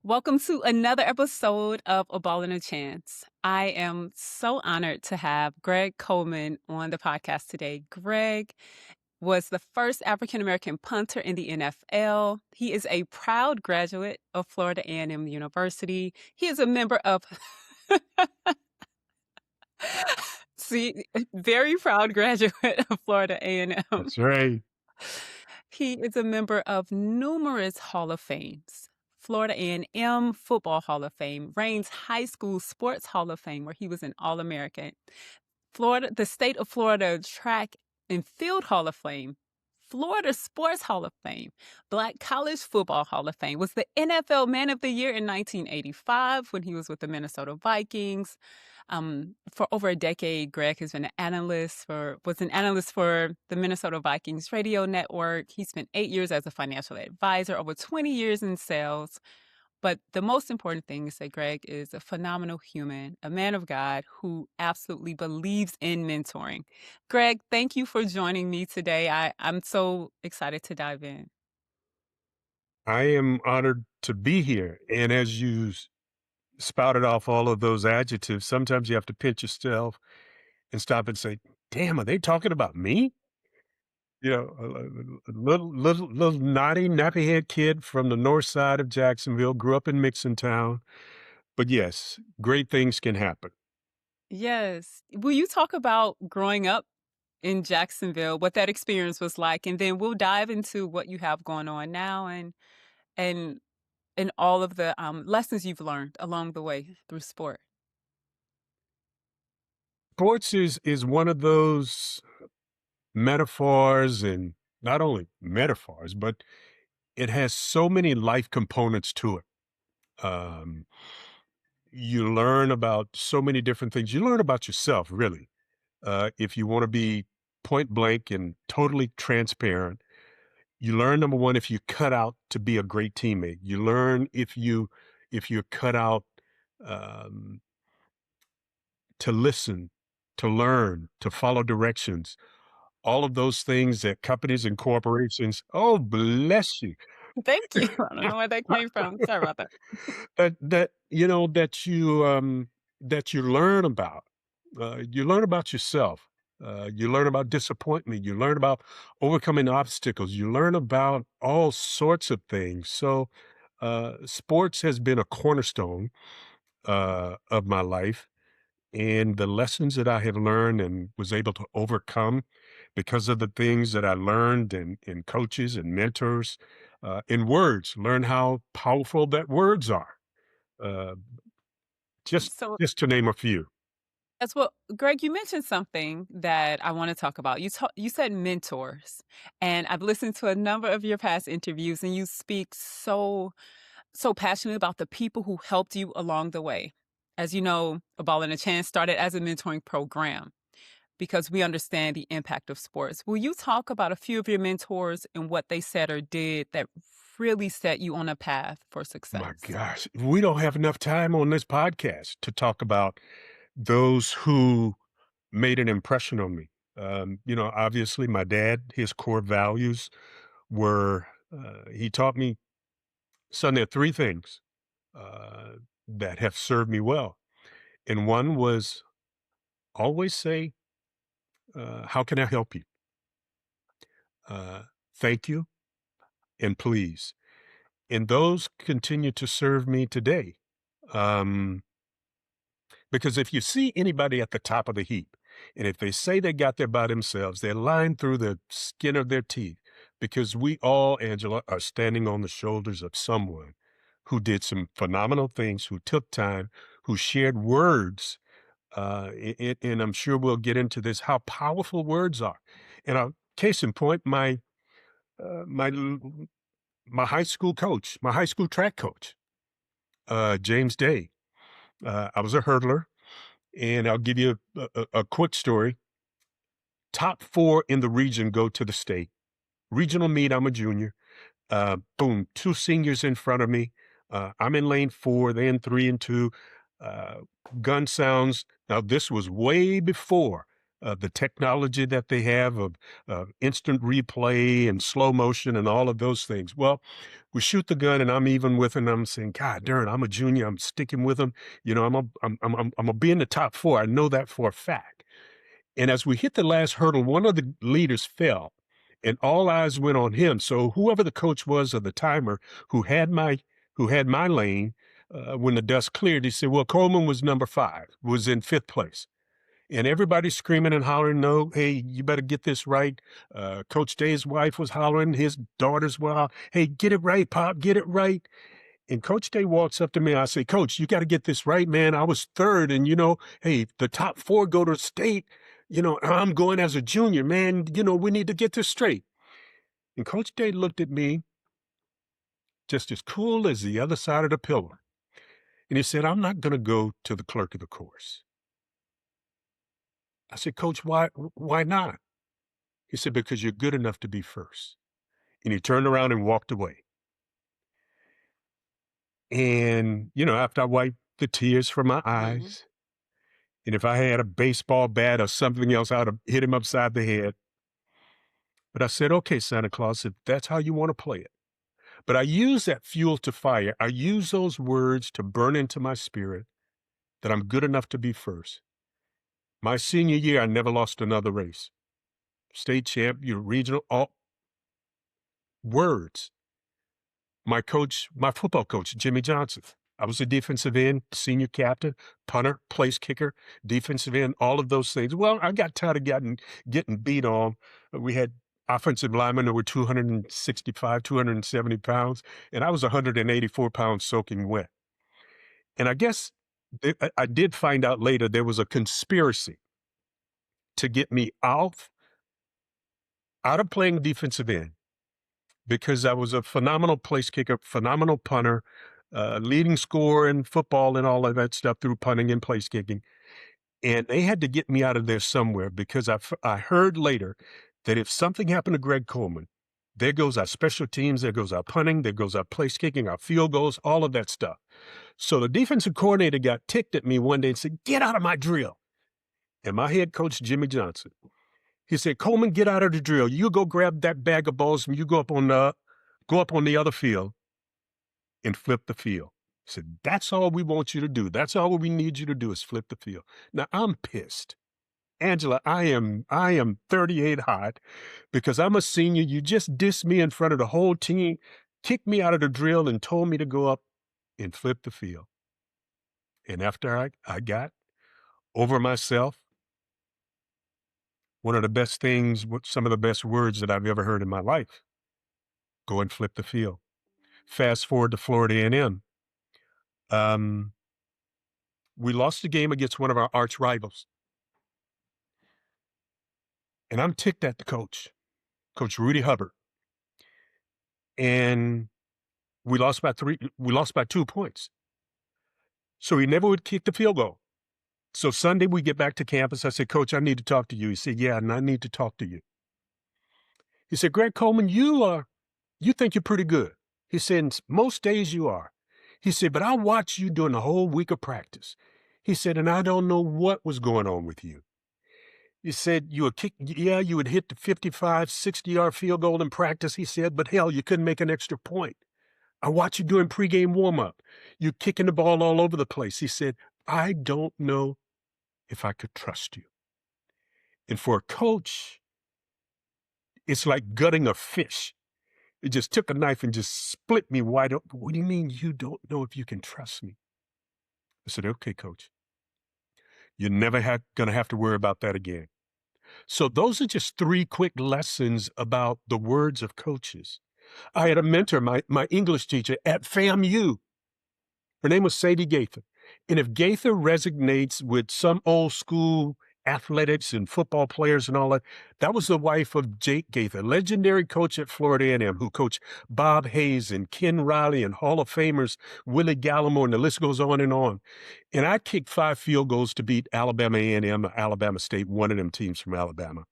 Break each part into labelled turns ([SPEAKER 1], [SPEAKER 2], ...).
[SPEAKER 1] Welcome to another episode of A Ball and a Chance. I am so honored to have Greg Coleman on the podcast today. Greg was the first African American punter in the NFL. He is a proud graduate of Florida A&M University. He is a member of See, very proud graduate of Florida A&M.
[SPEAKER 2] That's right.
[SPEAKER 1] He is a member of numerous Hall of Fames. Florida A&M Football Hall of Fame, Raines High School Sports Hall of Fame, where he was an All-American. The state of Florida Track and Field Hall of Fame, Florida Sports Hall of Fame, Black College Football Hall of Fame, was the NFL Man of the Year in 1985 when he was with the Minnesota Vikings. For over a decade, Greg has been was an analyst for the Minnesota Vikings radio network. He spent 8 years as a financial advisor, over 20 years in sales. But the most important thing is that Greg is a phenomenal human, a man of God who absolutely believes in mentoring. Greg, thank you for joining me today. I'm so excited to dive in.
[SPEAKER 2] I am honored to be here. And as you spouted off all of those adjectives, sometimes you have to pinch yourself and stop and say, damn, are they talking about me? A little naughty, nappy head kid from the north side of Jacksonville, grew up in Mixon Town. But yes, great things can happen.
[SPEAKER 1] Yes. Will you talk about growing up in Jacksonville, what that experience was like, and then we'll dive into what you have going on now and and all of the lessons you've learned along the way through sport.
[SPEAKER 2] Sports is one of those metaphors, and not only metaphors, but it has so many life components to it. Um, you learn about so many different things. You learn about yourself, really. If you want to be point blank and totally transparent, you learn number one if you cut out to be a great teammate. You learn if you're cut out um, to listen, to learn, to follow directions. All of those things that companies and corporations. Oh, bless you.
[SPEAKER 1] Thank you. I don't know where that came from. Sorry about that.
[SPEAKER 2] That you learn about. You learn about yourself. You learn about disappointment. You learn about overcoming obstacles. You learn about all sorts of things. So, sports has been a cornerstone of my life, and the lessons that I have learned and was able to overcome because of the things that I learned in coaches and mentors, in words, learn how powerful that words are. Uh, just
[SPEAKER 1] So
[SPEAKER 2] just to name a few.
[SPEAKER 1] as well, Greg, you mentioned something that I want to talk about. You said mentors, and I've listened to a number of your past interviews, and you speak so passionate about the people who helped you along the way. As you know, A Ball and a Chance started as a mentoring program because we understand the impact of sports. Will you talk about a few of your mentors and what they said or did that really set you on a path for
[SPEAKER 2] My
[SPEAKER 1] success?
[SPEAKER 2] gosh, we don't have enough time on this podcast to talk about those who made an impression on me. Obviously, my dad, his core values were, he taught me, son, there are three things uh, that have served me well. And one was always say, how can I help you? Uh, Thank you and please. And those continue to serve me today. Um, because if you see anybody at the top of the heap, and if they say they got there by themselves, they're lying through the skin of their teeth, because we all, Angela, are standing on the shoulders of someone who did some phenomenal things, who took time, who shared words. And I'm sure we'll get into this, how powerful words are. And case in point, uh, my my high school coach, my high school track coach, James Day. I was a hurdler, and I'll give you a quick story. Top four in the region go to the state. Regional meet, I'm a junior. Boom, two seniors in front of me. I'm in lane four, they in three and two. Uh, Gun sounds. Now, this was way before the technology that they have of instant replay and slow motion and all of those things. Well, we shoot the gun, and I'm even with him. I'm saying, God darn, I'm a junior. I'm sticking with him. You know, I'm gonna be in the top four. I know that for a fact. And as we hit the last hurdle, one of the leaders fell, and all eyes went on him. So whoever the coach was or the timer who had my lane, when the dust cleared, he said, "Well, Coleman was number 5, was in 5th place." And everybody's screaming and hollering, "No, hey, you better get this right." Coach Day's wife was hollering, his daughters were, "Hey, get it right, Pop, get it right." And Coach Day walks up to me. I say, "Coach, you got to get this right, man. I was 3rd, and hey, the top 4 go to state. I'm going as a junior, man. We need to get this straight." And Coach Day looked at me just as cool as the other side of the pillar. And he said, "I'm not going to go to the clerk of the course." I said, "Coach, why not?" He said, "Because you're good enough to be first." And he turned around and walked away. And, after I wiped the tears from my
[SPEAKER 1] Mhm.
[SPEAKER 2] eyes, and if I had a baseball bat or something else, I'd have hit him upside the head. But I said, "Okay, Santa Claus, if that's how you want to play it." But I use that fuel to fire. I use those words to burn into my spirit that I'm good enough to be first. My senior year, I never lost another race. State champ, regional, all words. My football coach, Jimmy Johnson. I was a defensive end, senior captain, punter, place kicker, defensive end, all of those things. Well, I got tired of getting beat on. We had offensive linemen that were 265, 270 pounds, and I was 184 pounds soaking wet. And I guess I did find out later there was a conspiracy to get me out of playing defensive end because I was a phenomenal place kicker, phenomenal punter, leading scorer in football and all of that stuff through punting and place kicking. And they had to get me out of there somewhere because I heard later that if something happened to Greg Coleman, there goes our special teams, there goes our punting, there goes our place kicking, our field goals, all of that stuff. So the defensive coordinator got ticked at me one day and said, "Get out of my drill." And my head coach, Jimmy Johnson, he said, "Coleman, get out of the drill. You go grab that bag of balls and you go up on the other field and flip the field." He said, "That's all we want you to do. That's all we need you to do is flip the field." Now I'm pissed. Angela, I am 38 hot because I'm a senior. You just dissed me in front of the whole team, kicked me out of the drill and told me to go up and flip the field. And after I got over myself, one of the best things, some of the best words that I've ever heard in my life, go and flip the field. Fast forward to Florida A&M. Um, we lost the game against one of our arch rivals. And I'm ticked at the coach, Coach Rudy Hubbard. And we lost by 2 points. So he never would kick the field goal. So Sunday we get back to campus. I said, "Coach, I need to talk to you." He said, "Yeah, and I need to talk to you." He said, "Greg Coleman, you think you're pretty good." He said, "Most days you are." He said, "But I watched you during the whole week of practice." He said, "And I don't know what was going on with you." He said, you would hit the 55, 60-yard field goal in practice." He said, "But hell, you couldn't make an extra point. I watch you doing pregame warm-up. You're kicking the ball all over the place." He said, "I don't know if I could trust you." And for a coach, it's like gutting a fish. It just took a knife and just split me wide open. "What do you mean you don't know if you can trust me?" I said, "Okay, coach. You're never going to have to worry about that again." So those are just 3 quick lessons about the words of coaches. I had a mentor, my English teacher at FAMU. Her name was Sadie Gaither. And if Gaither resonates with some old school athletics and football players and all that, that was the wife of Jake Gaither, legendary coach at Florida A&M, who coached Bob Hayes and Ken Riley and Hall of Famers Willie Gallimore, and the list goes on and on. And I kicked 5 field goals to beat Alabama A&M, Alabama State, one of them teams from Alabama.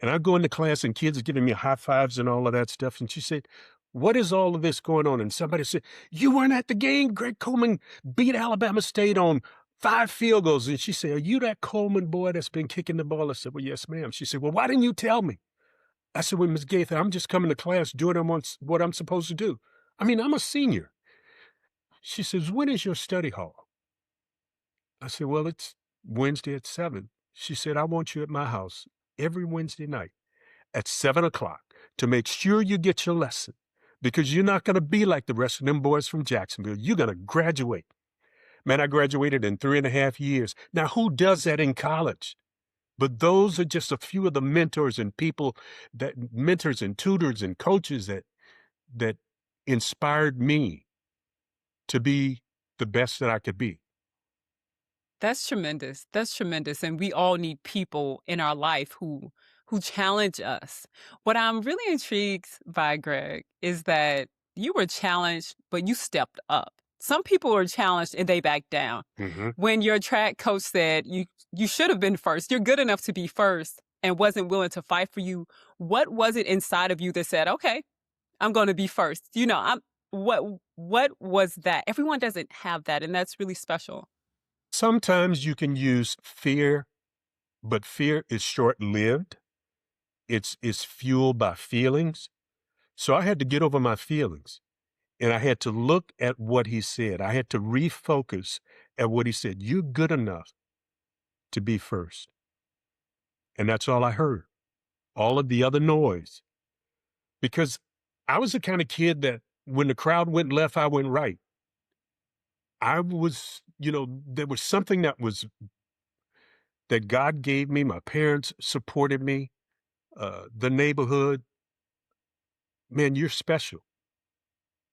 [SPEAKER 2] And I go into class and kids are giving me high fives and all of that stuff. And she said, "What is all of this going on?" And somebody said, "You weren't at the game. Greg Coleman beat Alabama State on 5 field goals. And she said, "Are you that Coleman boy that's been kicking the ball?" I said, "Well, yes, ma'am." She said, "Well, why didn't you tell me?" I said, "Well, Miss Gaither, I'm just coming to class doing what I'm supposed to do. I mean, I'm a senior." She says, "When is your study hall?" I said, "Well, it's Wednesday at 7." She said, "I want you at my house every Wednesday night at 7 o'clock to make sure you get your lesson because you're not going to be like the rest of them boys from Jacksonville. You're going to graduate." Man, I graduated in 3.5 years. Now, who does that in college? But those are just a few of the mentors and tutors and coaches that inspired me to be the best that I could be.
[SPEAKER 1] That's tremendous. That's tremendous. And we all need people in our life who challenge us. What I'm really intrigued by, Greg, is that you were challenged, but you stepped up. Some people are challenged and they back down.
[SPEAKER 2] Mhm.
[SPEAKER 1] When your track coach said you should have been first, you're good enough to be first and wasn't willing to fight for you, what was it inside of you that said, "Okay, I'm going to be first"? I'm what was that? Everyone doesn't have that, and that's really special.
[SPEAKER 2] Sometimes you can use fear, but fear is short-lived. It's fueled by feelings. So I had to get over my feelings, and I had to look at what he said. I had to refocus at what he said. "You're good enough to be first." And that's all I heard. All of the other noise. Because I was the kind of kid that when the crowd went left, I went right. I was, there was something that God gave me. My parents supported me, the neighborhood. Man, you're special.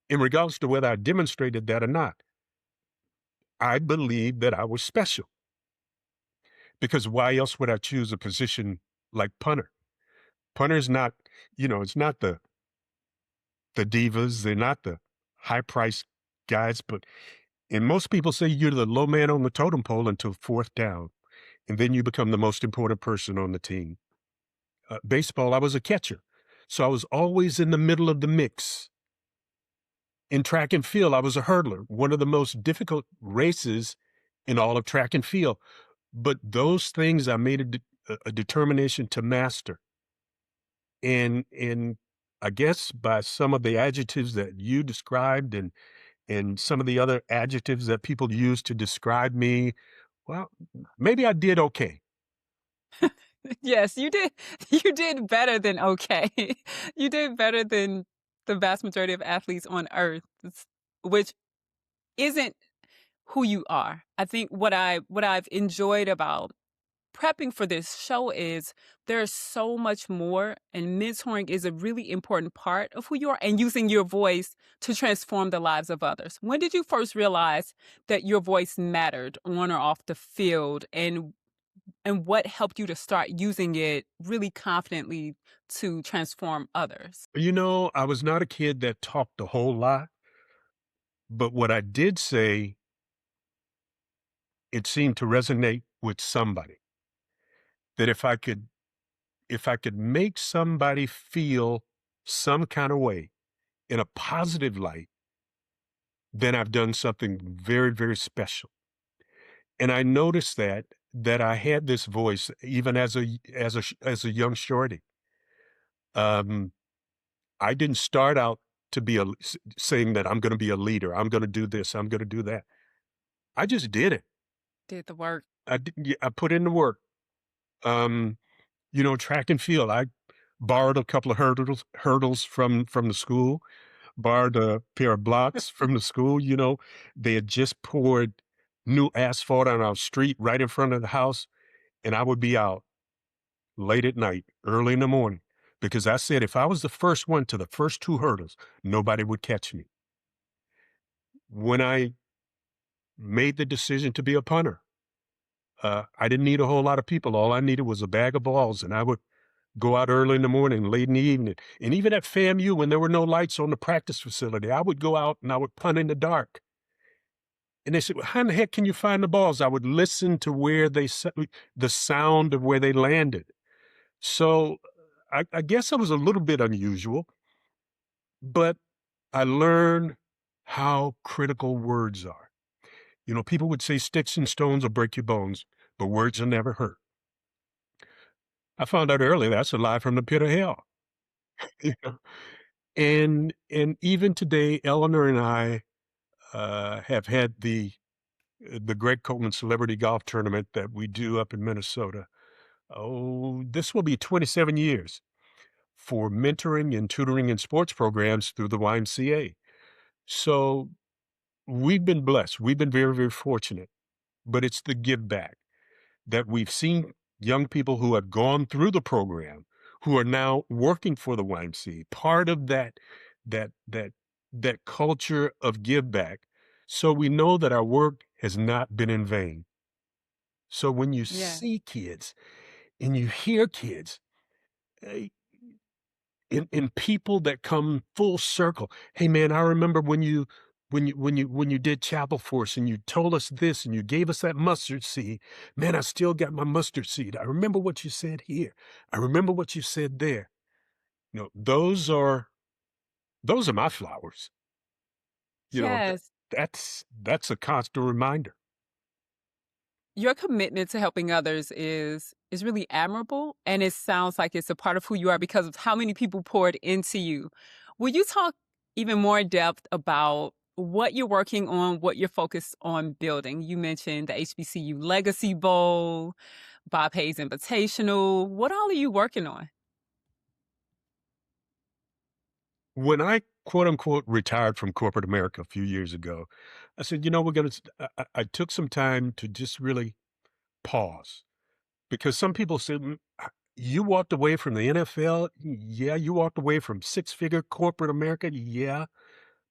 [SPEAKER 2] In regards to whether I demonstrated that or not, I believed that I was special because why else would I choose a position like punter? Punter's not, it's not the divas. They're not the high priced guys, but and most people say you're the low man on the totem pole until fourth down, and then you become the most important person on the team. Baseball, I was a catcher, so I was always in the middle of the mix. In track and field, I was a hurdler, one of the most difficult races in all of track and field. But those things I made a determination to master. And I guess by some of the adjectives that you described and some of the other adjectives that people use to describe me, well, maybe I did okay.
[SPEAKER 1] Yes, you did. You did better than okay. You did better than the vast majority of athletes on earth, which isn't who you are. I think what I've enjoyed about prepping for this show is there's so much more, and mentoring is a really important part of who you are, and using your voice to transform the lives of others. When did you first realize that your voice mattered on or off the field, and what helped you to start using it really confidently to transform others?
[SPEAKER 2] I was not a kid that talked a whole lot, but what I did say, it seemed to resonate with somebody. That if I could make somebody feel some kind of way in a positive light, then I've done something very, very special. And I noticed that I had this voice even as a young shorty. Um, I didn't start out to be saying that I'm going to be a leader. I'm going to do this. I'm going to do that. I just did it.
[SPEAKER 1] Did the work.
[SPEAKER 2] I put in the work. Um, track and field. I borrowed a couple of hurdles from the school. Borrowed a pair of blocks from the school. They had just poured new asphalt on our street right in front of the house, and I would be out late at night, early in the morning, because I said if I was the first one to the first two hurdles, nobody would catch me. When I made the decision to be a punter, I didn't need a whole lot of people. All I needed was a bag of balls, and I would go out early in the morning, late in the evening. And even at FAMU, when there were no lights on the practice facility, I would go out and I would punt in the dark. And they said, "Well, how in the heck can you find the balls?" I would listen to the sound of where they landed. So I guess I was a little bit unusual, but I learned how critical words are. People would say sticks and stones will break your bones, but words will never hurt. I found out early that's a lie from the pit of hell. You know? And even today, Eleanor and I have had the Greg Coleman Celebrity Golf Tournament that we do up in Minnesota. Oh, this will be 27 years for mentoring and tutoring and sports programs through the YMCA. So we've been blessed. We've been very, very fortunate, but it's the give back that we've seen young people who have gone through the program who are now working for the YMCA, part of that culture of give back. So we know that our work has not been in vain. So when you
[SPEAKER 1] Yeah.
[SPEAKER 2] see kids and you hear kids, eh, in people that come full circle. Hey man, I remember when you did chapel for us and you told us this and you gave us that mustard seed. Man, I still got my mustard seed. I remember what you said here. I remember what you said there. Those are my flowers. You know, th-
[SPEAKER 1] Yes.
[SPEAKER 2] that's a constant reminder.
[SPEAKER 1] Your commitment to helping others is really admirable, and it sounds like it's a part of who you are because of how many people poured into you. Will you talk even more in depth about what you're working on, what you're focused on building? You mentioned the HBCU Legacy Bowl, Bob Hayes Invitational. What all are you working on?
[SPEAKER 2] When I quote unquote retired from corporate America a few years ago, I said, we're going to, I took some time to just really pause. Because some people say, you walked away from the NFL? Yeah. You walked away from six-figure corporate America? Yeah.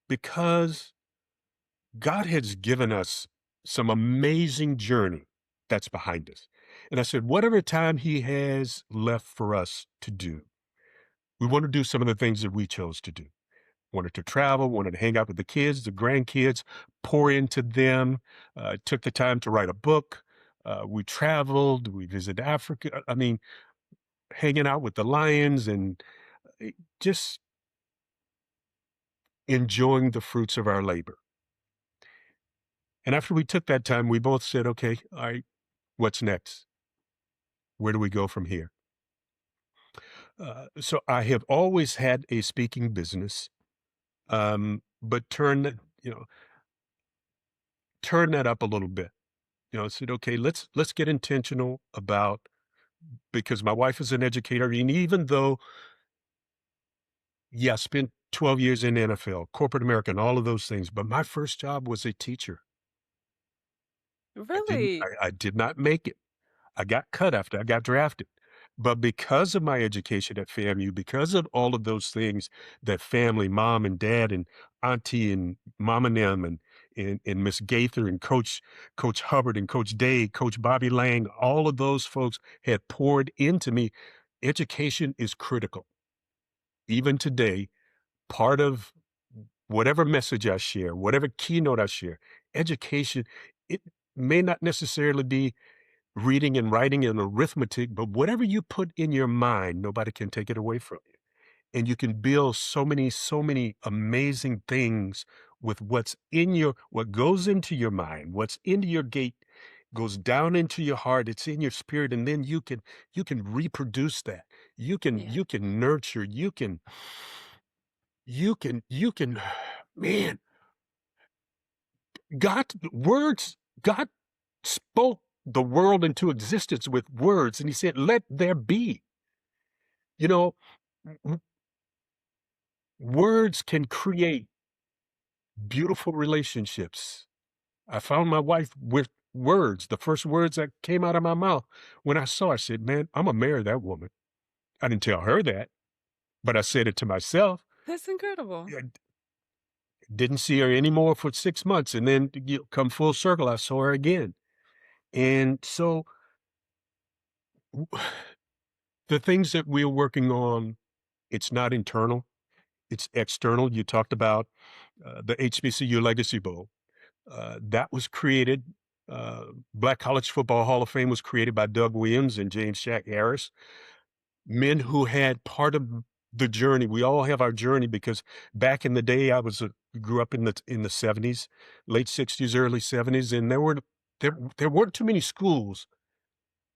[SPEAKER 2] Because God has given us some amazing journey that's behind us. And I said, whatever time He has left for us to do, we want to do some of the things that we chose to do. Wanted to travel, wanted to hang out with the kids, the grandkids, pour into them, took the time to write a book. We traveled, we visited Africa. I mean, hanging out with the lions and just enjoying the fruits of our labor. And after we took that time, we both said, okay, all right, what's next? Where do we go from here? So I have always had a speaking business, but turn that up a little bit. I said, okay, let's get intentional about because my wife is an educator, and even though, yeah, I spent 12 years in NFL, corporate America, and all of those things, but my first job was a teacher.
[SPEAKER 1] Really?
[SPEAKER 2] I did not make it. I got cut after I got drafted. But because of my education at FAMU, because of all of those things that family, mom and dad and auntie and mom and them and Miss Gaither and Coach Hubbard and Coach Day, Coach Bobby Lang, all of those folks had poured into me. Education is critical. Even today, part of whatever message I share, whatever keynote I share, education, it may not necessarily be reading and writing and arithmetic, but whatever you put in your mind, nobody can take it away from you. And you can build so many amazing things with what goes into your mind, what's into your gate goes down into your heart, it's in your spirit, and then you can reproduce that.
[SPEAKER 1] Yeah.
[SPEAKER 2] You can nurture, you can man, God spoke the world into existence with words, and He said, "Let there be." You know, w words can create beautiful relationships. I found my wife with words. The first words that came out of my mouth when I saw her, I said, "Man, Imma marry that woman." I didn't tell her that, but I said it to myself.
[SPEAKER 1] That's incredible.
[SPEAKER 2] I didn't see her anymore for 6 months, and then, come full circle, I saw her again. And so, w the things that we're working on, it's not internal, it's external. You talked about, the HBCU Legacy Bowl. That was created, uh, Black College Football Hall of Fame was created by Doug Williams and James Jack Harris, men who had part of the journey. We all have our journey because back in the day, grew up in the 70s, late 60s, early 70s, and there weren't too many schools,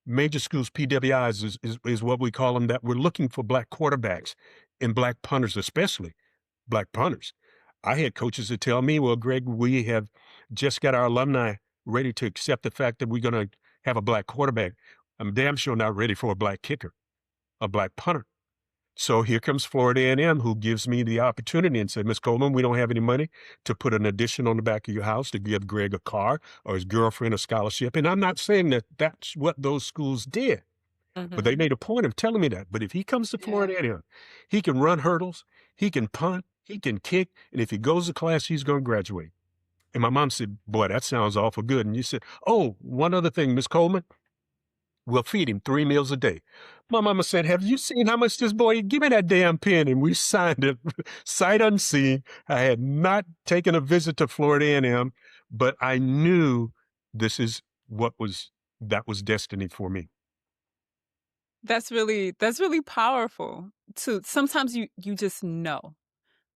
[SPEAKER 2] major schools, PWIs is what we call them, that were looking for black quarterbacks and black punters, especially black punters. I had coaches that tell me, "Well, Greg, we have just got our alumni ready to accept the fact that we're going to have a black quarterback. I'm damn sure not ready for a black kicker, a black punter." So here comes Florida A&M, who gives me the opportunity and said, "Miss Coleman, we don't have any money to put an addition on the back of your house to give Greg a car or his girlfriend a scholarship." And I'm not saying that that's what those schools did, but they
[SPEAKER 1] Mhm.
[SPEAKER 2] made a point of telling me that. But if he comes to
[SPEAKER 1] Yeah.
[SPEAKER 2] Florida A&M, he can run hurdles, he can punt, he can kick, and if he goes to class, he's going to graduate. And my mom said, "Boy, that sounds awful good." And you said, "Oh, one other thing, Miss Coleman, we'll feed him 3 meals a day." My mama said, "Have you seen how much this boy, give me that damn pen." And we signed it sight unseen. I had not taken a visit to Florida A&M, but I knew this is what was that was destiny for me.
[SPEAKER 1] That's really powerful to sometimes you just know.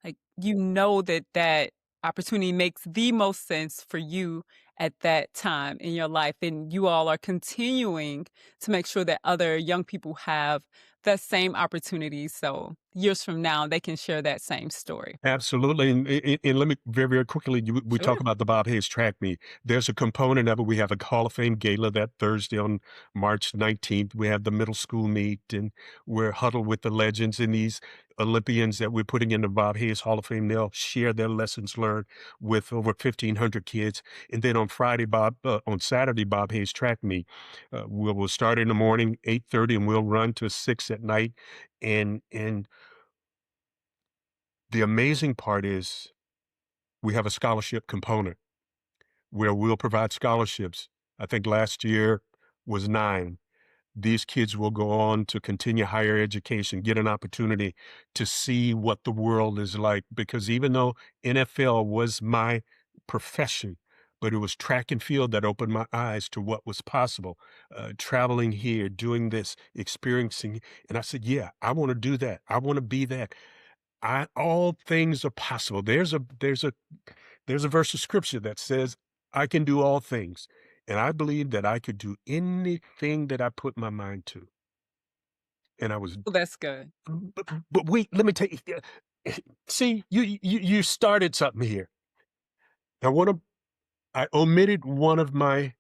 [SPEAKER 1] Like, you know that that opportunity makes the most sense for you at that time in your life, and you all are continuing to make sure that other young people have that same opportunity, so years from now, they can share that same story.
[SPEAKER 2] Absolutely, and let me very, very quickly, we talk
[SPEAKER 1] Sure.
[SPEAKER 2] about the Bob Hayes track meet. There's a component of it. We have a Hall of Fame gala that Thursday on March 19th. We have the middle school meet, and we're huddled with the legends and these Olympians that we're putting in the Bob Hayes Hall of Fame. They'll share their lessons learned with over 1,500 kids. And then on Saturday, Bob Hayes track meet. We'll start in the morning, 8:30, and we'll run to 6 at night. And the amazing part is we have a scholarship component where we'll provide scholarships. I think last year was 9. These kids will go on to continue higher education, get an opportunity to see what the world is like. Because even though NFL was my profession, but it was track and field that opened my eyes to what was possible. Traveling here, doing this, experiencing. And I said, "Yeah, I want to do that. I want to be that. All things are possible." There's a verse of scripture that says, "I can do all things." And I believe that I could do anything that I put my mind to. And I was,
[SPEAKER 1] Well, that's good.
[SPEAKER 2] but wait, let me tell you. See, you started something here. I want to, I omitted one of my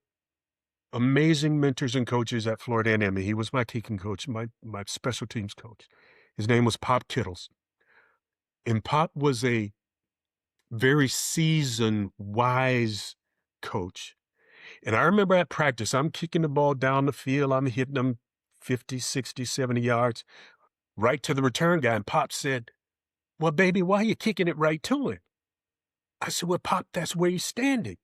[SPEAKER 2] amazing mentors and coaches at Florida A&M. He was my kicking coach, my special teams coach. His name was Pop Kittles. And Pop was a very seasoned, wise coach. And I remember at practice, I'm kicking the ball down the field. I'm hitting them 50, 60, 70 yards right to the return guy. And Pop said, "Well, baby, why are you kicking it right to him?" I said, "Well, Pop, that's where he's standing."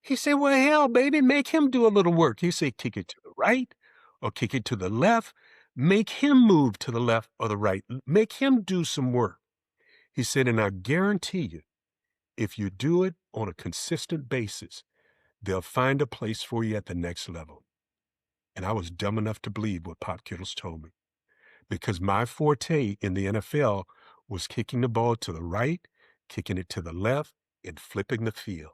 [SPEAKER 2] He said, "Well, hell, baby, make him do a little work." He said, "Kick it to the right or kick it to the left. Make him move to the left or the right. Make him do some work." He said, "And I guarantee you, if you do it on a consistent basis, they'll find a place for you at the next level." And I was dumb enough to believe what Pop Kittles told me because my forte in the NFL was kicking the ball to the right, kicking it to the left, and flipping the field.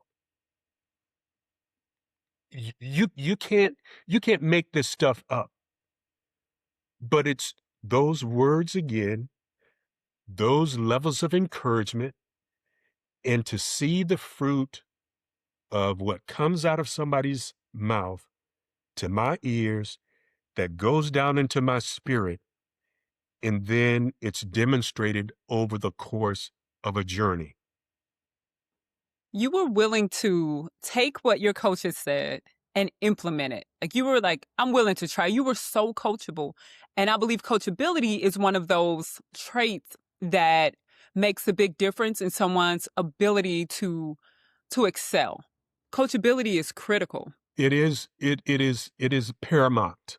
[SPEAKER 2] You can't make this stuff up, but it's those words again, those levels of encouragement, and to see the fruit of what comes out of somebody's mouth to my ears that goes down into my spirit. And then it's demonstrated over the course of a journey.
[SPEAKER 1] You were willing to take what your coaches said and implement it. Like, you were like, "I'm willing to try." You were so coachable. And I believe coachability is one of those traits that makes a big difference in someone's ability to excel. Coachability is critical.
[SPEAKER 2] It is paramount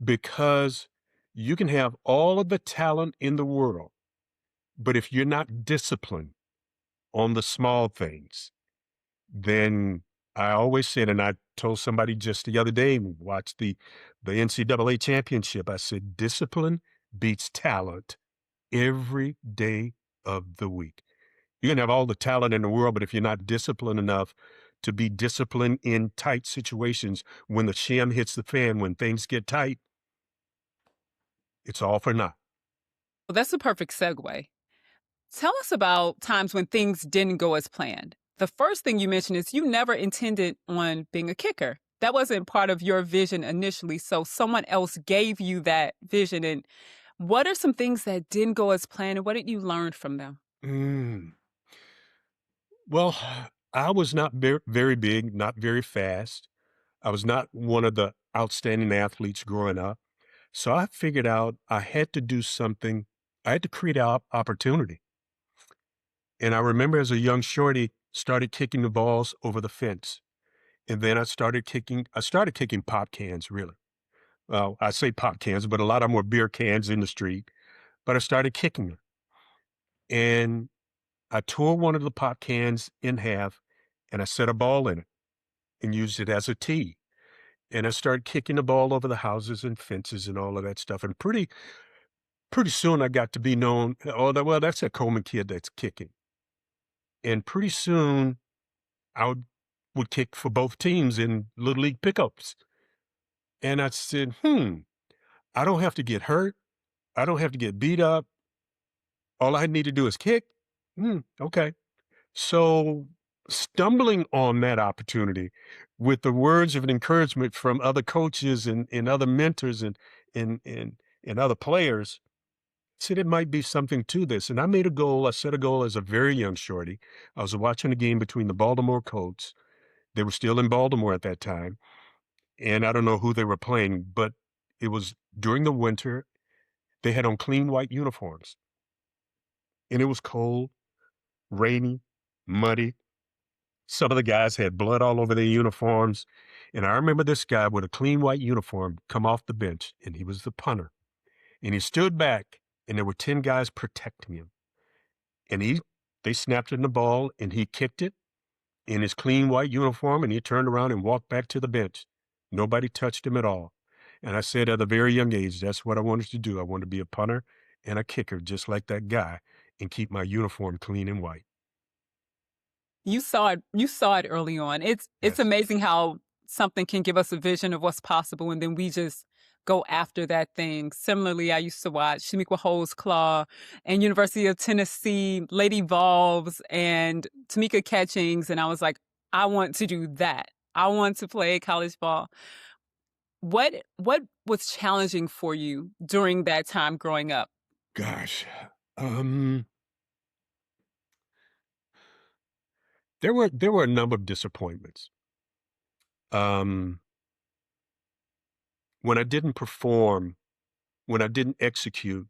[SPEAKER 2] because you can have all of the talent in the world, but if you're not disciplined on the small things, then I always said, and I told somebody just the other day, watch the NCAA championship. I said, discipline beats talent every day of the week. You can have all the talent in the world, but if you're not disciplined enough to be disciplined in tight situations, when the shim hits the fan, when things get tight, it's all for naught.
[SPEAKER 1] Well, that's a perfect segue. Tell us about times when things didn't go as planned. The first thing you mentioned is you never intended on being a kicker. That wasn't part of your vision initially. So someone else gave you that vision. And what are some things that didn't go as planned and what did you learn from them?
[SPEAKER 2] Mm. Well, I was not very big, not very fast. I was not one of the outstanding athletes growing up. So I figured out I had to do something. I had to create opportunity. And I remember as a young shorty, started kicking the balls over the fence. And then I started kicking pop cans, really. Well, I say pop cans, but a lot of them were beer cans in the street. But I started kicking them. And I tore one of the pop cans in half and I set a ball in it and used it as a tee. And I started kicking the ball over the houses and fences and all of that stuff. And pretty soon I got to be known, oh, well, that's that Coleman kid that's kicking. And pretty soon would kick for both teams in little league pickups. And I said, I don't have to get hurt. I don't have to get beat up. All I need to do is kick. Okay. So stumbling on that opportunity with the words of encouragement from other coaches and other mentors and, and, and other players, said it might be something to this. And I set a goal as a very young shorty. I was watching a game between the Baltimore Colts. They were still in Baltimore at that time. And I don't know who they were playing, but it was during the winter. They had on clean white uniforms. And it was cold, rainy, muddy. Some of the guys had blood all over their uniforms. And I remember this guy with a clean white uniform come off the bench, and he was the punter. And he stood back, and there were 10 guys protecting him. And they snapped in the ball, and he kicked it in his clean white uniform, and he turned around and walked back to the bench. Nobody touched him at all. And I said at a very young age, that's what I wanted to do. I wanted to be a punter and a kicker, just like that guy, and keep my uniform clean and white.
[SPEAKER 1] You saw it early on. It's
[SPEAKER 2] Yes.
[SPEAKER 1] amazing how something can give us a vision of what's possible and then we just go after that thing. Similarly, I used to watch Shaniqua Hole's Claw and University of Tennessee, Lady Volves and Tamika Catchings, and I was like, I want to do that. I want to play college ball. What was challenging for you during that time growing up?
[SPEAKER 2] Gosh. Um, there were a number of disappointments. Um, when I didn't perform, when I didn't execute,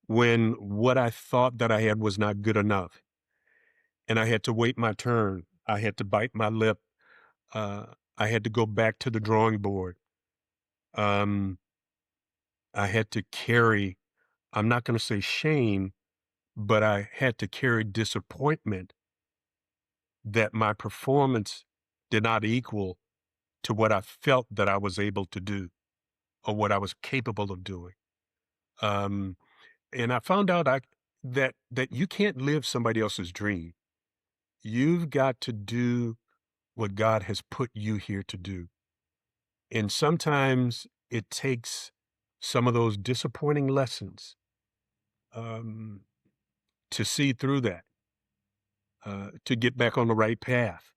[SPEAKER 2] when what I thought that I had was not good enough, and I had to wait my turn. I had to bite my lip. Uh, I had to go back to the drawing board. Um, I had to carry, I'm not going to say shame, but I had to carry disappointment that my performance did not equal to what I felt that I was able to do or what I was capable of doing. Um, and I found out that you can't live somebody else's dream. You've got to do what God has put you here to do. And sometimes it takes some of those disappointing lessons um, to see through that, to get back on the right path.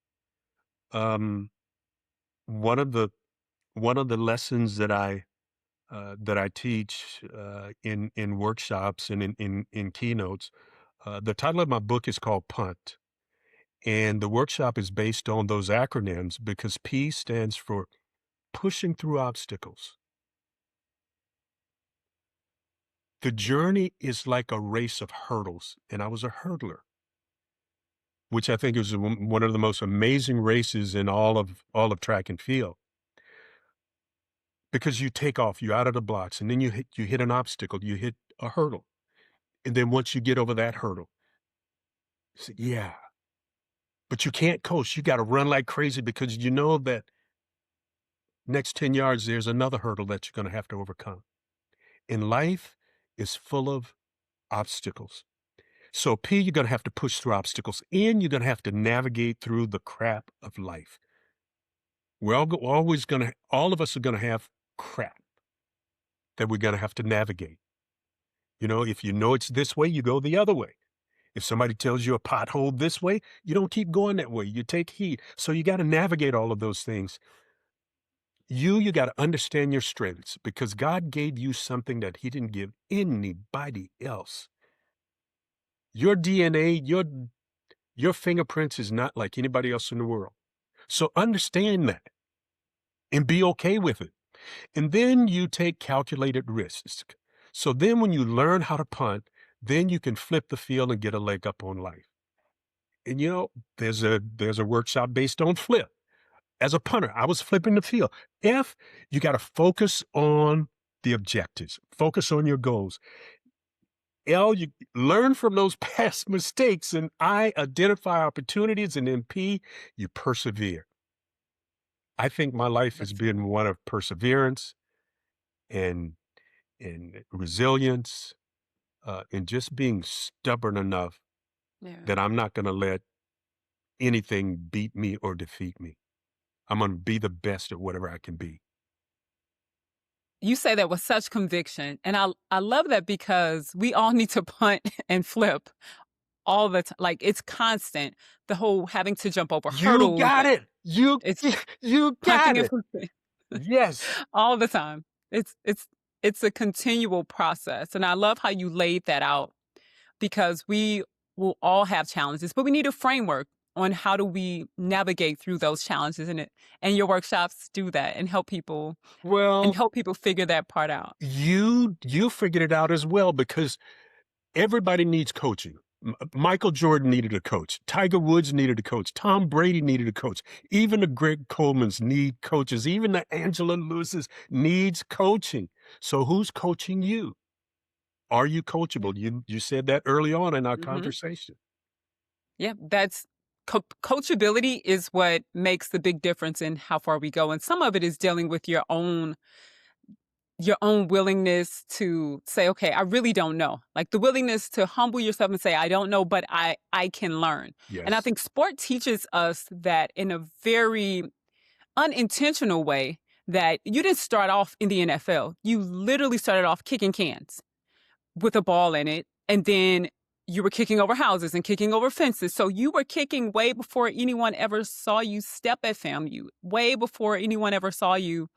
[SPEAKER 2] Um, one of the one of the lessons that I teach in workshops and in keynotes, the title of my book is called Punt, and the workshop is based on those acronyms because P stands for pushing through obstacles. The journey is like a race of hurdles, and I was a hurdler, which I think is one of the most amazing races in all of track and field because you take off, you're out of the blocks, and then you hit an obstacle, you hit a hurdle, and then once you get over that hurdle, you say, yeah, but you can't coast. You got to run like crazy because you know that next 10 yards there's another hurdle that you're going to have to overcome. And life is full of obstacles. So P, you're going to have to push through obstacles. N, you're going to have to navigate through the crap of life. Always going to, all of us are going to have crap that we're going to have to navigate. If you know it's this way, you go the other way. If somebody tells you a pothole this way, you don't keep going that way. You take heed. So you got to navigate all of those things. You got to understand your strengths because God gave you something that he didn't give anybody else. Your DNA, your fingerprints is not like anybody else in the world. So understand that and be okay with it. And then you take calculated risks. So then when you learn how to punt, then you can flip the field and get a leg up on life. And there's a workshop based on flip. As a punter, I was flipping the field. F, you got to focus on the objectives, focus on your goals. L, you learn from those past mistakes. And I, identify opportunities. And then P, you persevere. I think my life has
[SPEAKER 1] That's
[SPEAKER 2] been one of perseverance and resilience, and just being stubborn enough
[SPEAKER 1] yeah.
[SPEAKER 2] that I'm not going to let anything beat me or defeat me. I'm going to be the best at whatever I can be.
[SPEAKER 1] You say that with such conviction, and I love that because we all need to punt and flip all the time. Like, it's constant, the whole having to jump over
[SPEAKER 2] You
[SPEAKER 1] hurdles,
[SPEAKER 2] got
[SPEAKER 1] and
[SPEAKER 2] it. You
[SPEAKER 1] it's
[SPEAKER 2] you got
[SPEAKER 1] punting and
[SPEAKER 2] it.
[SPEAKER 1] flipping
[SPEAKER 2] Yes.
[SPEAKER 1] all the time. It's a continual process, and I love how you laid that out because we will all have challenges, but we need a framework on how do we navigate through those challenges, and your workshops do that and
[SPEAKER 2] Well,
[SPEAKER 1] help people figure that part out.
[SPEAKER 2] you figured it out as well because everybody needs coaching. Michael Jordan needed a coach. Tiger Woods needed a coach. Tom Brady needed a coach. Even the Greg Colemans need coaches. Even the Angela Lewises needs coaching. So who's coaching you? Are you
[SPEAKER 1] Yeah.
[SPEAKER 2] coachable? You said that early on in our
[SPEAKER 1] Mhm.
[SPEAKER 2] conversation.
[SPEAKER 1] Yeah, that's coachability is what makes the big difference in how far we go, and some of it is dealing with your own willingness to say, okay, I really don't know. Like the willingness to humble yourself and say, I don't know, but I can learn. And I
[SPEAKER 2] Yes,
[SPEAKER 1] think sport teaches us that in a very unintentional way, that you didn't start off in the NFL. You literally started off kicking cans with a ball in it. And then you were kicking over houses and kicking over fences. So you were kicking way before anyone ever saw you step at FAMU, way before anyone ever saw you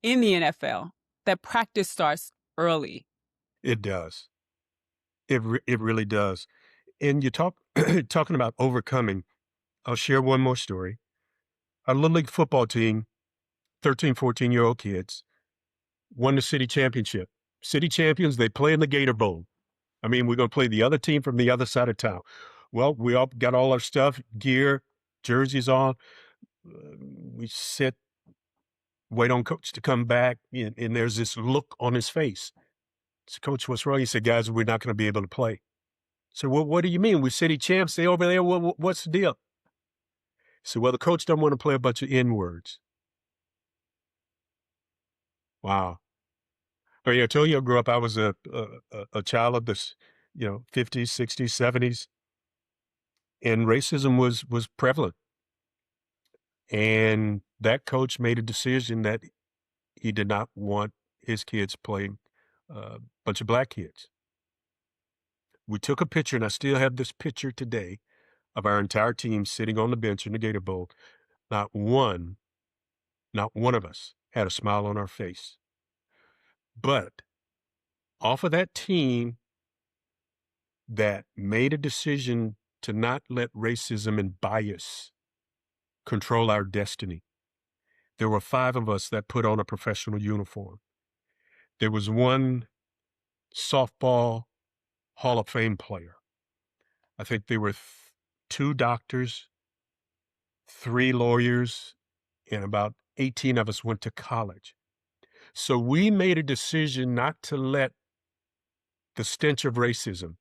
[SPEAKER 1] in the NFL. That practice starts early.
[SPEAKER 2] it does. It really does. And you talking about overcoming. I'll share one more story. Our little league football team, 13, 14-year-old kids, won the city championship. City champions, they play in the Gator Bowl. I mean, we're going to play the other team from the other side of town. Well, we all got all our stuff, gear, jerseys on. We sit, wait on coach to come back, and there's this look on his face. So, coach, what's wrong? He said, guys, we're not going to be able to play. So, well, what do you mean? We're city champs. They over there. What's the deal? So, well, the coach don't want to play a bunch of N words. Wow. Oh, yeah, I told you I grew up, I was a child of this, 50s, 60s, 70s, and racism was prevalent. And that coach made a decision that he did not want his kids playing a bunch of black kids. We took a picture, and I still have this picture today of our entire team sitting on the bench in the Gator Bowl. Not one, not one of us had a smile on our face. But off of that team that made a decision to not let racism and bias control our destiny. There were 5 of us that put on a professional uniform. There was one softball Hall of Fame player. I think there were 2 doctors, 3 lawyers, and about 18 of us went to college. So we made a decision not to let the stench of racism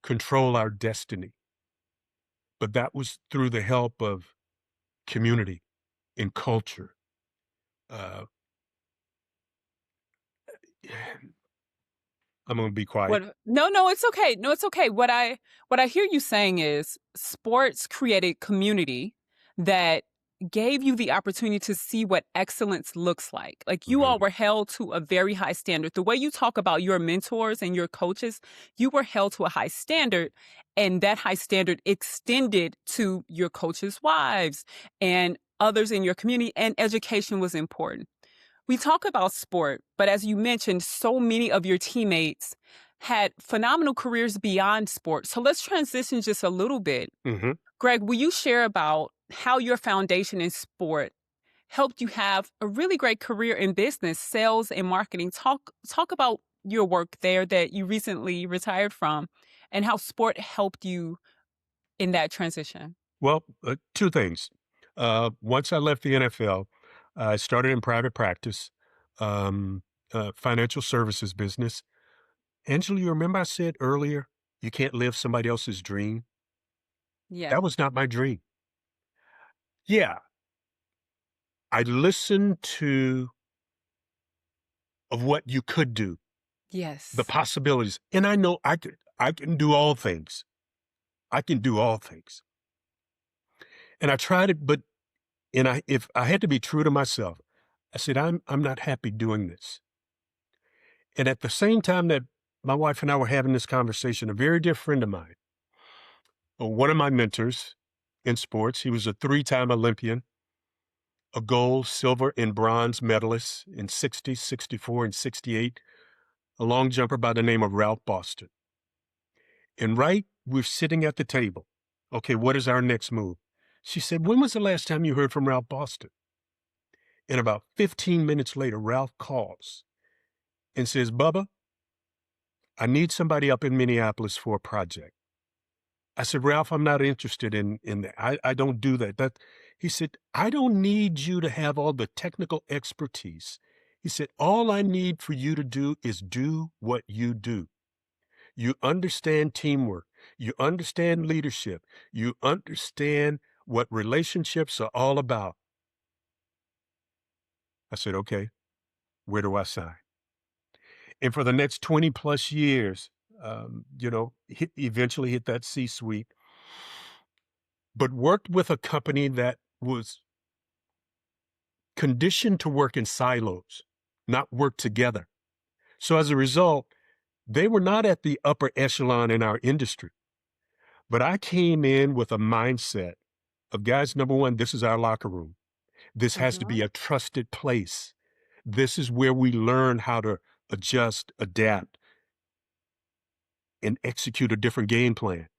[SPEAKER 2] control our destiny. But that was through the help of community and culture. Uh, I'm gonna be quiet.
[SPEAKER 1] What no, it's okay. No, it's okay. What I hear you saying is sports created community that gave you the opportunity to see what excellence looks like. Like you all
[SPEAKER 2] Mhm.
[SPEAKER 1] were held to a very high standard. The way you talk about your mentors and your coaches, you were held to a high standard, and that high standard extended to your coaches' wives and others in your community, and education was important. We talk about sport, but as you mentioned, so many of your teammates had phenomenal careers beyond sport. So let's transition just a little bit.
[SPEAKER 2] Mhm.
[SPEAKER 1] Greg, will you share about how your foundation in sport helped you have a really great career in business, sales and marketing? Talk about your work there that you recently retired from and how sport helped you in that transition.
[SPEAKER 2] Well, 2 things. Once I left the NFL, I started in private practice, um, financial services business. Angela, you remember I said earlier, you can't live somebody else's dream?
[SPEAKER 1] Yeah.
[SPEAKER 2] That was not my dream. Yeah, I listened to of what you could do, the
[SPEAKER 1] Yes.
[SPEAKER 2] possibilities, and I know I can do all things. I can do all things. And I tried it, but if I had to be true to myself, I said, I'm not happy doing this. And at the same time that my wife and I were having this conversation, a very dear friend of mine, one of my mentors in sports, he was a 3-time Olympian, a gold, silver, and bronze medalist in 60, 64, and 68, a long jumper by the name of Ralph Boston. And right, we're sitting at the table. Okay, what is our next move? She said, when was the last time you heard from Ralph Boston? And about 15 minutes later, Ralph calls and says, Bubba, I need somebody up in Minneapolis for a project. I said, Ralph, I'm not interested in that. I don't do that. He said, I don't need you to have all the technical expertise. He said, all I need for you to do is do what you do. You understand teamwork. You understand leadership. You understand what relationships are all about. I said, okay, where do I sign? And for the next 20 plus years, eventually hit that C suite, but worked with a company that was conditioned to work in silos, not work together. So as a result, they were not at the upper echelon in our industry. But I came in with a mindset of guys, number one, this is our locker room. This has to be
[SPEAKER 1] Mhm.
[SPEAKER 2] a trusted place. This is where we learn how to adjust, adapt, and execute a different game plan.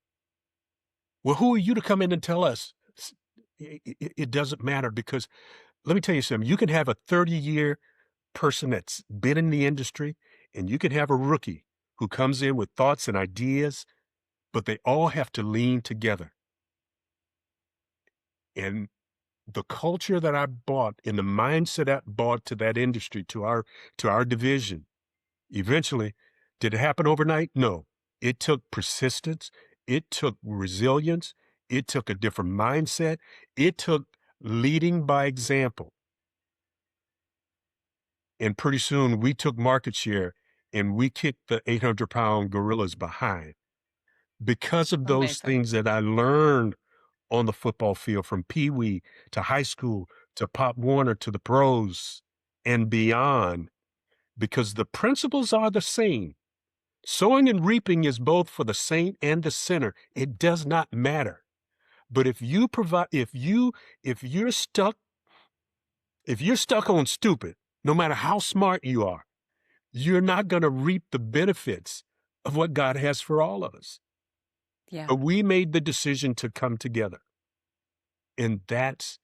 [SPEAKER 2] Well, who are you to come in and tell us? It doesn't matter because let me tell you something. You can have a 30-year person that's been in the industry, and you can have a rookie who comes in with thoughts and ideas, but they all have to lean together. And the culture that I brought and the mindset I brought to that industry, to our division, eventually, did it happen overnight? No. It took persistence. It took resilience. It took a different mindset. It took leading by example. And pretty soon we took market share and we kicked the 800-pound gorillas behind because of those
[SPEAKER 1] Amazing.
[SPEAKER 2] things that I learned on the football field from Pee Wee to high school to Pop Warner to the pros and beyond, because the principles are the same. Sowing and reaping is both for the saint and the sinner. It does not matter. But if you're stuck on stupid, no matter how smart you are, you're not going to reap the benefits of what God has for all of us.
[SPEAKER 1] Yeah.
[SPEAKER 2] But we made the decision to come together. And that's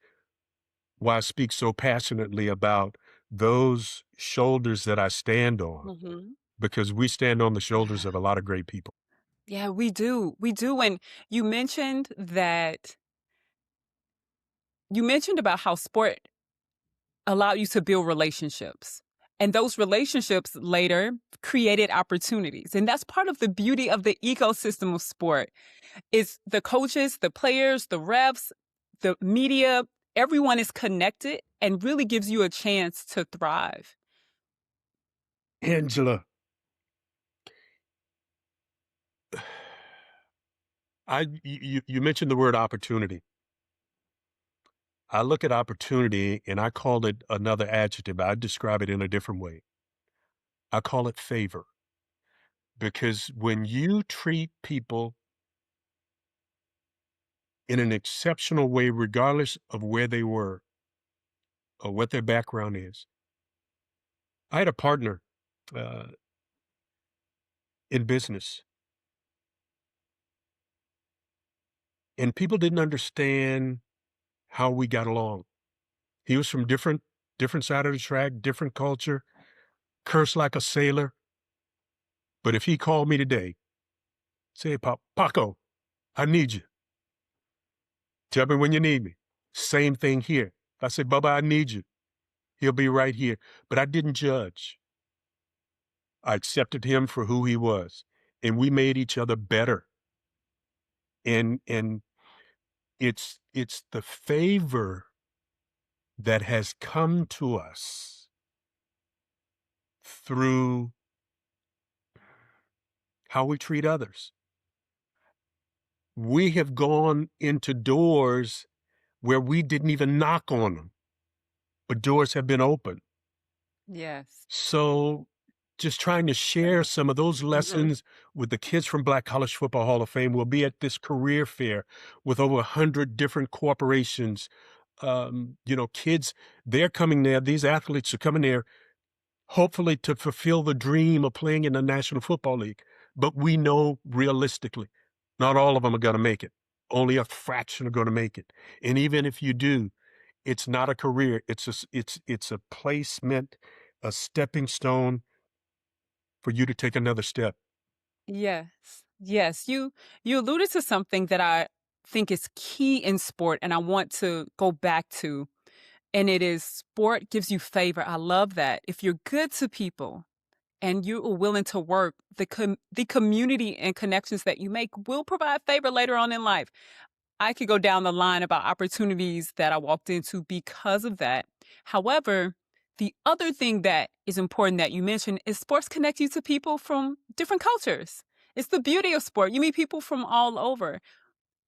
[SPEAKER 2] why I speak so passionately about those shoulders that I stand on,
[SPEAKER 1] Mhm.
[SPEAKER 2] because we stand on the shoulders
[SPEAKER 1] Yeah.
[SPEAKER 2] of a lot of great people.
[SPEAKER 1] Yeah, we do. We do. And you mentioned that you mentioned about how sport allowed you to build relationships. And those relationships later created opportunities. And that's part of the beauty of the ecosystem of sport is the coaches, the players, the refs, the media, everyone is connected and really gives you a chance to thrive.
[SPEAKER 2] Angela, You mentioned the word opportunity. I look at opportunity and I call it another adjective. I describe it in a different way. I call it favor, because when you treat people in an exceptional way, regardless of where they were or what their background is. I had a partner uh, in business, and people didn't understand how we got along. He was from different side of the track, different culture, cursed like a sailor. But if he called me today, say, "Hey, Paco, I need you. Tell me when you need me." Same thing here. If I say, "Bubba, I need you," he'll be right here. But I didn't judge. I accepted him for who he was, and we made each other better. And it's the favor that has come to us through how we treat others. We have gone into doors where we didn't even knock on them, but doors have been opened.
[SPEAKER 1] Yes.
[SPEAKER 2] So just trying to share some of those lessons with the kids from Black College Football Hall of Fame. We'll be at this career fair with over 100 different corporations. Kids, they're coming there. These athletes are coming there hopefully to fulfill the dream of playing in the National Football League. But we know realistically, not all of them are going to make it. Only a fraction are going to make it. And even if you do, it's not a career. It's a placement, a stepping stone for you to take another step.
[SPEAKER 1] Yes. Yes. You alluded to something that I think is key in sport and I want to go back to. And it is sport gives you favor. I love that. If you're good to people and you are willing to work, the community and connections that you make will provide favor later on in life. I could go down the line about opportunities that I walked into because of that. However, the other thing that is important that you mentioned is sports connect you to people from different cultures. It's the beauty of sport. You meet people from all over.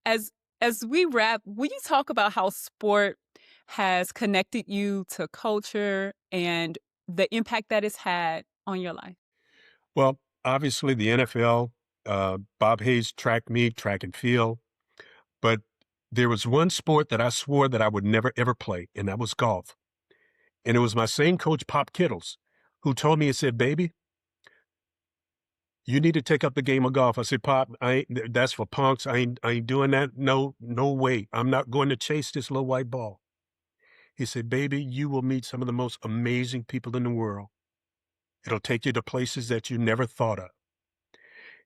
[SPEAKER 1] As as we wrap, will you talk about how sport has connected you to culture and the impact that it's had on your life?
[SPEAKER 2] Well, obviously the NFL, Bob Hayes, track meet, track and field. But there was one sport that I swore that I would never ever play, and that was golf. And it was my same coach, Pop Kittles, who told me, he said, "Baby, you need to take up the game of golf." I said, "Pop, that's for punks. I ain't doing that. No, no way. I'm not going to chase this little white ball." He said, "Baby, you will meet some of the most amazing people in the world. It'll take you to places that you never thought of."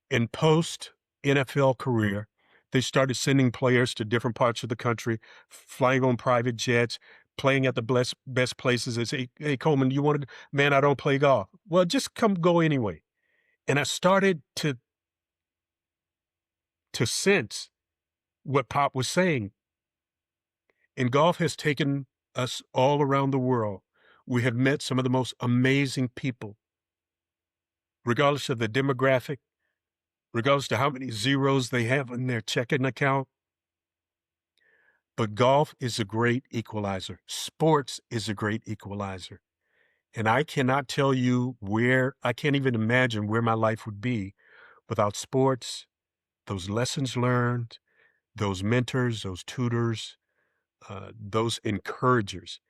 [SPEAKER 2] In post NFL career, they started sending players to different parts of the country, flying on private jets, playing at the best places. They say, "Hey, Coleman, you wanted, man, I don't play golf." Well, just come go anyway. And I started to sense what Pop was saying. And golf has taken us all around the world. We have met some of the most amazing people, regardless of the demographic, regardless to how many zeros they have in their checking account. But golf is a great equalizer. Sports is a great equalizer. And I cannot tell you I can't even imagine where my life would be without sports, those lessons learned, those mentors, those tutors, those encouragers.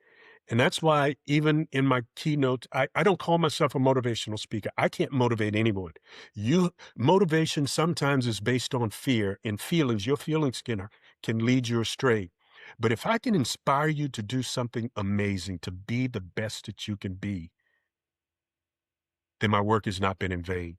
[SPEAKER 2] And that's why even in my keynote, I don't call myself a motivational speaker. I can't motivate anyone. Motivation sometimes is based on fear and feelings. Your feelings can lead you astray. But if I can inspire you to do something amazing, to be the best that you can be, then my work has not been in vain.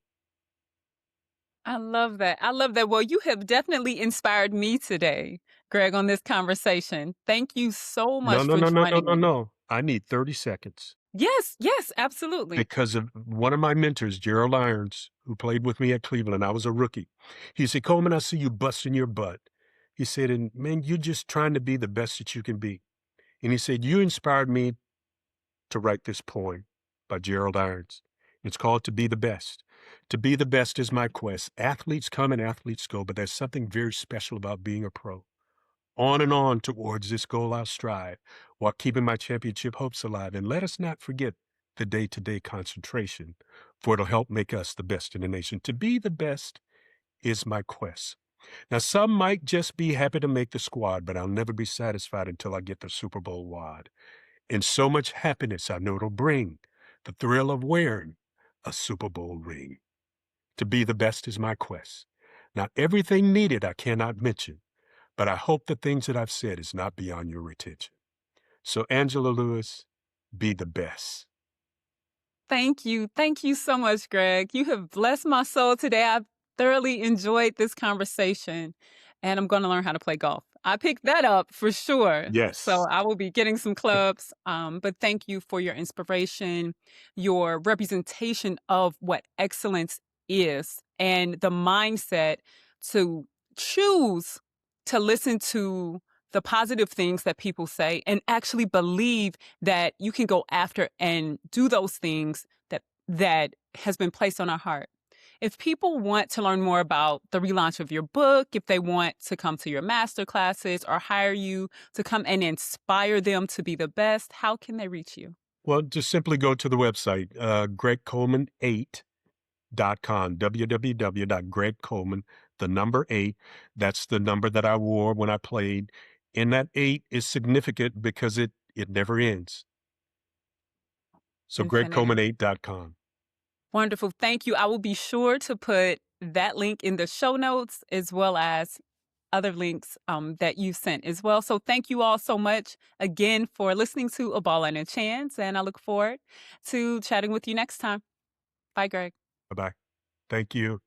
[SPEAKER 1] I love that. I love that. Well, you have definitely inspired me today, Greg, on this conversation. Thank you so
[SPEAKER 2] No,
[SPEAKER 1] much
[SPEAKER 2] no,
[SPEAKER 1] for
[SPEAKER 2] no, no, no,
[SPEAKER 1] joining
[SPEAKER 2] no,
[SPEAKER 1] me.
[SPEAKER 2] no. I need 30 seconds
[SPEAKER 1] Yes, yes, absolutely.
[SPEAKER 2] because of one of my mentors, Gerald Irons, who played with me at Cleveland. I was a rookie. He said, "Coleman, I see you busting your butt." He said, "And man, you're just trying to be the best that you can be." And he said, "You inspired me to write this poem by Gerald Irons. It's called To Be the Best." To be the best is my quest. Athletes come and athletes go, but there's something very special about being a pro. On and on towards this goal I'll strive while keeping my championship hopes alive. And let us not forget the day-to-day concentration, for it'll help make us the best in the nation. To be the best is my quest. Now, some might just be happy to make the squad, but I'll never be satisfied until I get the Super Bowl wad. And so much happiness I know it'll bring, the thrill of wearing a Super Bowl ring. To be the best is my quest. Not everything needed I cannot mention, but I hope the things that I've said is not beyond your retention. So, Angela Lewis, be the best.
[SPEAKER 1] Thank you. Thank you so much, Greg. You have blessed my soul today. I've thoroughly enjoyed this conversation, and I'm going to learn how to play golf. I picked that up for sure. So
[SPEAKER 2] Yes.
[SPEAKER 1] I will be getting some clubs. But thank you for your inspiration, your representation of what excellence is, and the mindset to choose to listen to the positive things that people say and actually believe that you can go after and do those things that has been placed on our heart. If people want to learn more about the relaunch of your book, if they want to come to your master classes or hire you to come and inspire them to be the best, how can they reach you?
[SPEAKER 2] Well, just simply go to the website, gregcoleman8.com, www.gregcoleman, the number 8. That's the number that I wore when I played. And that 8 is significant because it never ends. So
[SPEAKER 1] Infinity.
[SPEAKER 2] gregcoleman8.com.
[SPEAKER 1] Wonderful. Thank you. I will be sure to put that link in the show notes as well as other links that you sent as well. So thank you all so much again for listening to A Ball and a Chance. And I look forward to chatting with you next time. Bye, Greg.
[SPEAKER 2] Bye-bye. Thank you.